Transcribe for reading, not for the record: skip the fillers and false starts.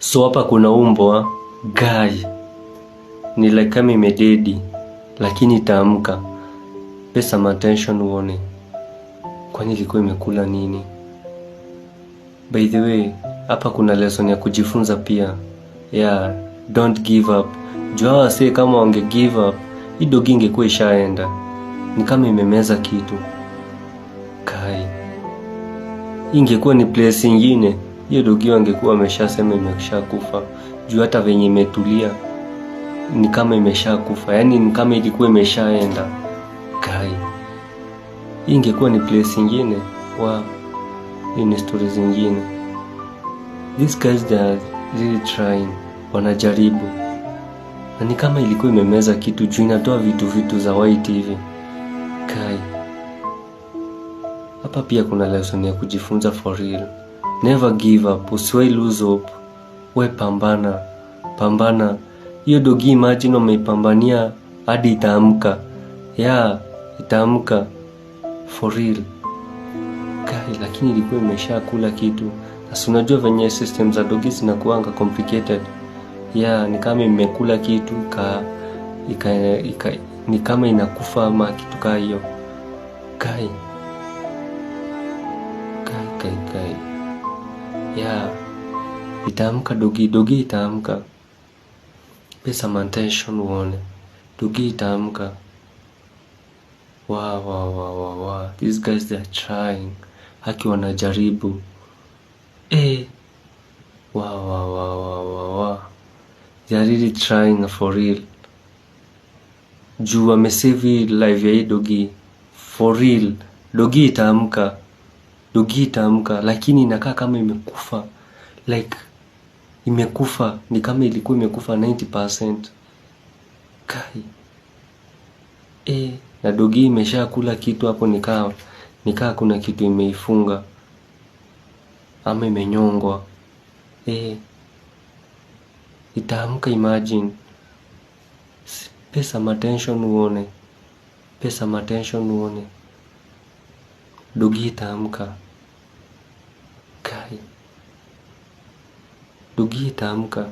So hapa kuna umbwa guy ni like kama imededi lakini itaamka. Pay some attention uone kwani ilikuwa imekula nini. By the way, hapa kuna lesson ya kujifunza pia. Yeah, don't give up. Jua wase kama wange give up, hii dogi ingekuwa ishaenda. Ni kama imemeza kitu. Kai. Ingekuwa ni place nyingine, hiyo dogi wangekuwa wameshasema imeshakufa. Jua hata venye imetulia ni kama imeshakufa. Yaani ni kama ilikuwa imeshaenda. Kai. Hii ingekuwa ni place nyingine. Wow. Hii ni story zingine. These guys they are really trying. Wanajaribu. Na ni kama ilikuwa imemeza kitu juu inatoa vitu za white hivi. Kai. Hapa pia kuna lesson ya kujifunza for real. Never give up. Usiwahi lose hope. We pambana. Pambana. Hiyo dogi imagine umeipambania hadi itaamka. Yeah, itaamka. For real. Kai, lakini ilikuwa imeshakula kitu. Na si unajua venye system za dogi zinakuanga complicated. Yeah, ni kama imekula kitu ni kama inakufa ama kitu kaa hiyo. Kai. Yeah. Itaamka dogi itaamka. Pay some attention uone. Dogi itaamka. Wow. These guys they are trying. Haki wanajaribu. Wow. They are really trying for real. Juu wamesave life ya hii dogi. For real. Dogi itaamka. Lakini inakaa kama imekufa. Like imekufa. Ni kama ilikuwa imekufa 90%. Kai. Na dogi imeshakula kitu hapo nikaa kuna kitu imeifunga. Ama imenyongwa. Itaamka imagine. Pay some attention uone. Dogi itaamka. Kai. Dogi itaamka.